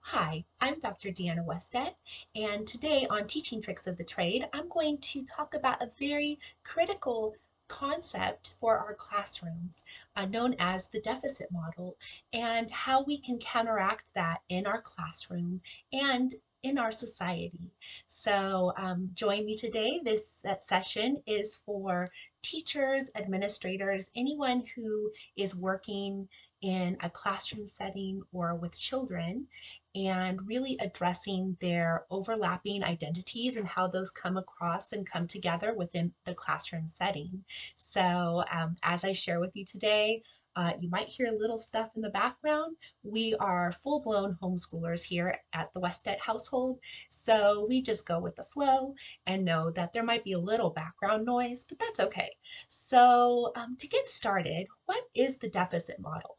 Hi, I'm Dr. Deanna Wested, and today on Teaching Tricks of the Trade, I'm going to talk about a very critical concept for our classrooms, known as the deficit model, and how we can counteract that in our classroom and in our society. Join me today. This session is for teachers, administrators, anyone who is working in a classroom setting or with children and really addressing their overlapping identities and how those come across and come together within the classroom setting. As I share with you today, you might hear little stuff in the background. We are full blown homeschoolers here at the Westet household, so we just go with the flow and know that there might be a little background noise, but that's okay. To get started, what is the deficit model?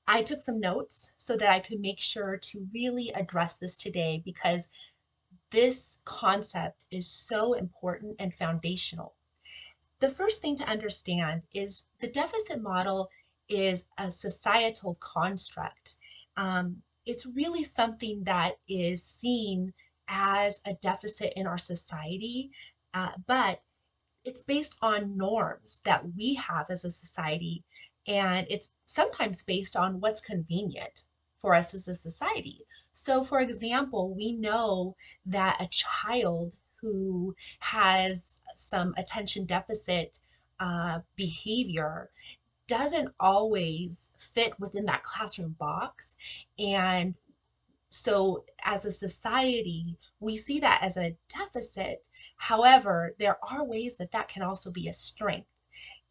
I took some notes so that I could make sure to really address this today because this concept is so important and foundational. The first thing to understand is the deficit model is a societal construct. It's really something that is seen as a deficit in our society, but it's based on norms that we have as a society, and it's sometimes based on what's convenient for us as a society. So, for example, we know that a child who has some attention deficit behavior doesn't always fit within that classroom box. And so, as a society, we see that as a deficit. However, there are ways that that can also be a strength.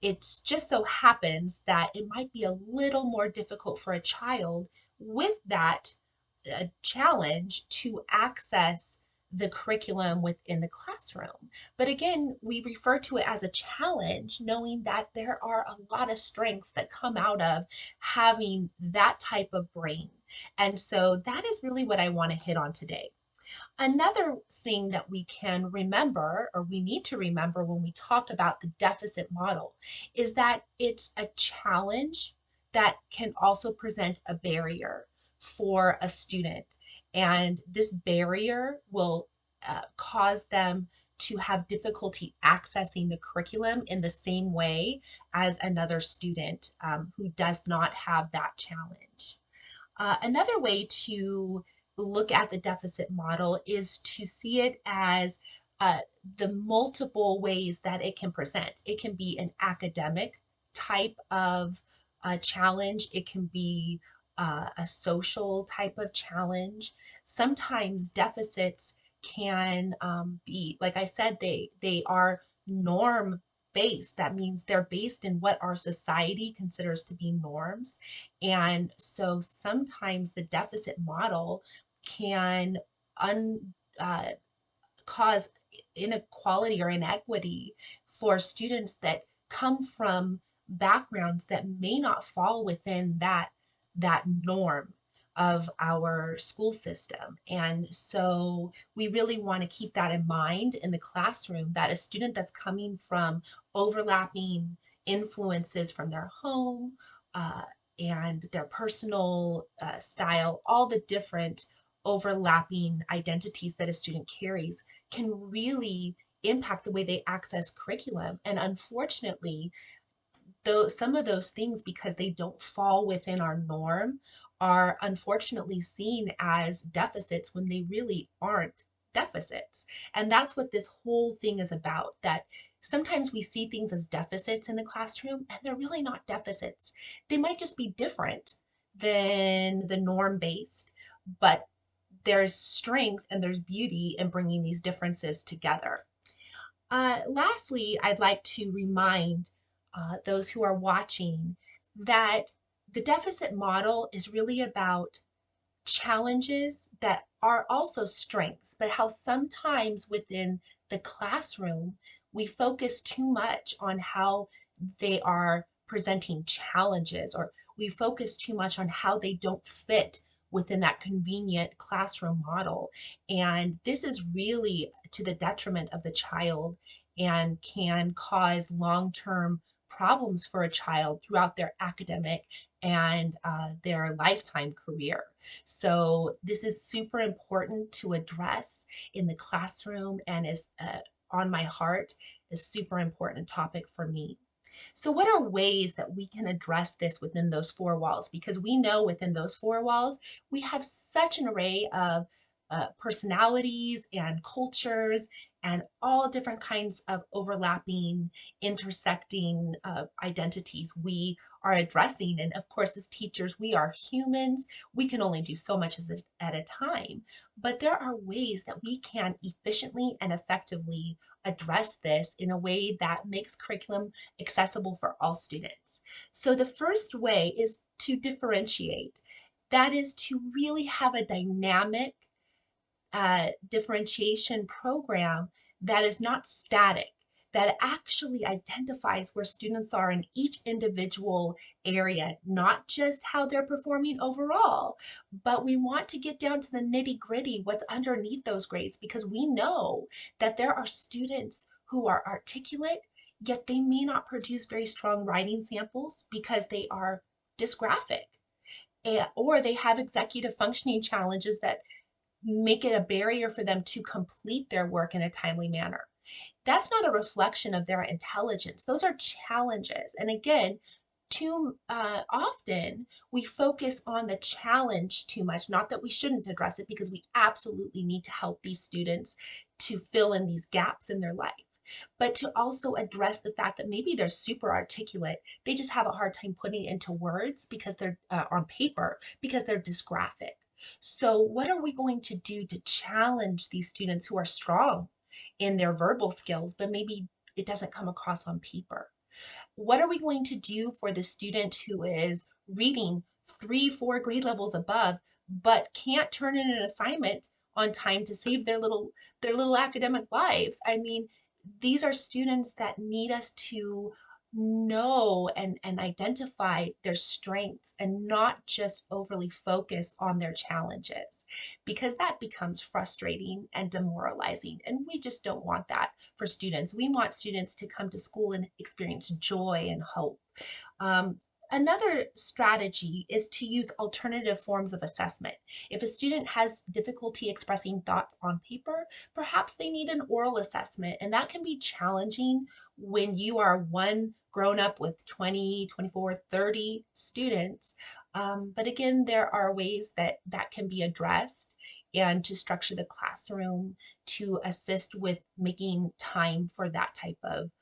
It's just so happens that it might be a little more difficult for a child with that challenge to access the curriculum within the classroom. But again, we refer to it as a challenge, knowing that there are a lot of strengths that come out of having that type of brain. And so that is really what I want to hit on today. Another thing that we can remember, or we need to remember when we talk about the deficit model, is that it's a challenge that can also present a barrier for a student. And this barrier will cause them to have difficulty accessing the curriculum in the same way as another student who does not have that challenge. Another way to look at the deficit model is to see it as uh, the multiple ways that it can present. It can be an academic type of challenge, it can be a social type of challenge. Sometimes deficits can be, like I said, they are norm based. That means they're based in what our society considers to be norms. And so sometimes the deficit model can un, uh, cause inequality or inequity for students that come from backgrounds that may not fall within that norm of our school system. And so we really want to keep that in mind in the classroom, that a student that's coming from overlapping influences from their home and their personal style, all the different overlapping identities that a student carries can really impact the way they access curriculum. And unfortunately, though some of those things, because they don't fall within our norm, are unfortunately seen as deficits when they really aren't deficits. And that's what this whole thing is about, that sometimes we see things as deficits in the classroom and they're really not deficits. They might just be different than the norm based, but there's strength and there's beauty in bringing these differences together. Lastly, I'd like to remind those who are watching that the deficit model is really about challenges that are also strengths, but how sometimes within the classroom we focus too much on how they are presenting challenges, or we focus too much on how they don't fit within that convenient classroom model. And this is really to the detriment of the child and can cause long term problems for a child throughout their academic and their lifetime career. So this is super important to address in the classroom and is on my heart, a super important topic for me. So, what are ways that we can address this within those four walls? Because we know within those four walls, we have such an array of personalities and cultures and all different kinds of overlapping, intersecting identities we are addressing. And of course, as teachers, we are humans. We can only do so much at a time. But there are ways that we can efficiently and effectively address this in a way that makes curriculum accessible for all students. So the first way is to differentiate. That is to really have a dynamic differentiation program that is not static, that actually identifies where students are in each individual area, not just how they're performing overall, but we want to get down to the nitty gritty, what's underneath those grades, because we know that there are students who are articulate, yet they may not produce very strong writing samples because they are dysgraphic. Or they have executive functioning challenges that make it a barrier for them to complete their work in a timely manner. That's not a reflection of their intelligence. Those are challenges. And again, too often we focus on the challenge too much. Not that we shouldn't address it, because we absolutely need to help these students to fill in these gaps in their life, but to also address the fact that maybe they're super articulate. They just have a hard time putting it into words because they're on paper, because they're dysgraphic. So, what are we going to do to challenge these students who are strong in their verbal skills, but maybe it doesn't come across on paper? What are we going to do for the student who is reading 3, 4 grade levels above, but can't turn in an assignment on time to save their little academic lives? I mean, these are students that need us to know and identify their strengths and not just overly focus on their challenges, because that becomes frustrating and demoralizing, and we just don't want that for students. We want students to come to school and experience joy and hope. um, Another strategy is to use alternative forms of assessment. If a student has difficulty expressing thoughts on paper, perhaps they need an oral assessment, and that can be challenging when you are one grown up with 20, 24, 30 students. But again, there are ways that that can be addressed, and to structure the classroom to assist with making time for that type of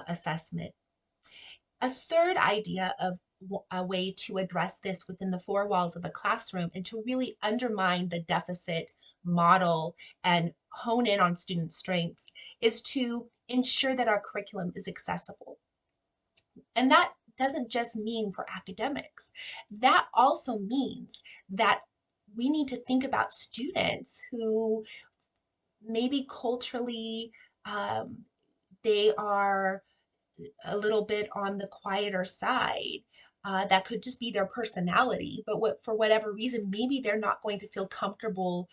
assessment. A third idea of a way to address this within the four walls of a classroom and to really undermine the deficit model and hone in on student strengths is to ensure that our curriculum is accessible. And that doesn't just mean for academics. That also means that we need to think about students who maybe culturally um, they are a little bit on the quieter side. That could just be their personality, but for whatever reason, maybe they're not going to feel comfortable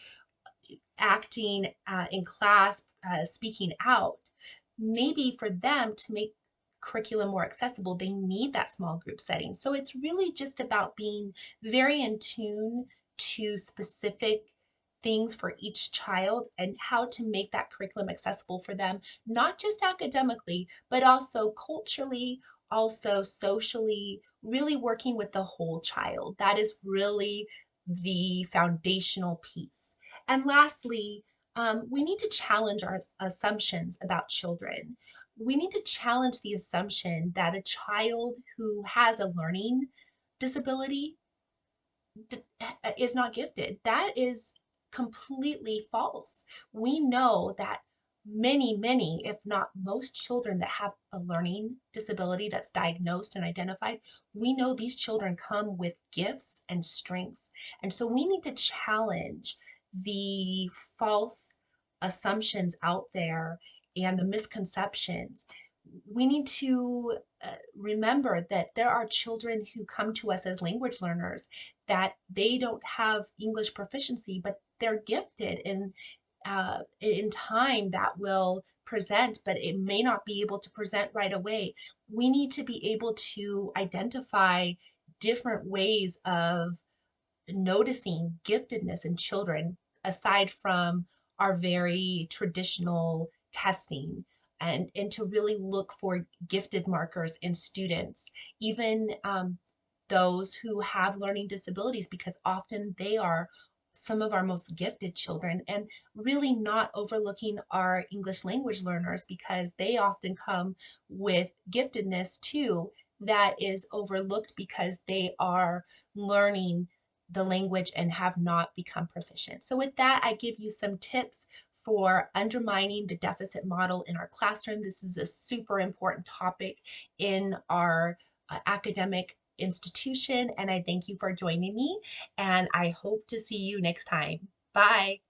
acting in class, speaking out. Maybe for them to make curriculum more accessible, they need that small group setting. So it's really just about being very in tune to specific things for each child and how to make that curriculum accessible for them, not just academically, but also culturally, also socially, really working with the whole child. That is really the foundational piece. And lastly, we need to challenge our assumptions about children. We need to challenge the assumption that a child who has a learning disability is not gifted. That is completely false. We know that many, if not most children that have a learning disability that's diagnosed and identified, we know these children come with gifts and strengths. And so we need to challenge the false assumptions out there and the misconceptions. We need to remember that there are children who come to us as language learners that they don't have English proficiency, but they're gifted in time that will present, but it may not be able to present right away. We need to be able to identify different ways of noticing giftedness in children aside from our very traditional testing, and to really look for gifted markers in students, even those who have learning disabilities, because often they are some of our most gifted children, and really not overlooking our English language learners because they often come with giftedness too that is overlooked because they are learning the language and have not become proficient. So with that, I give you some tips for undermining the deficit model in our classroom. This is a super important topic in our academic institution, and I thank you for joining me, and I hope to see you next time. Bye.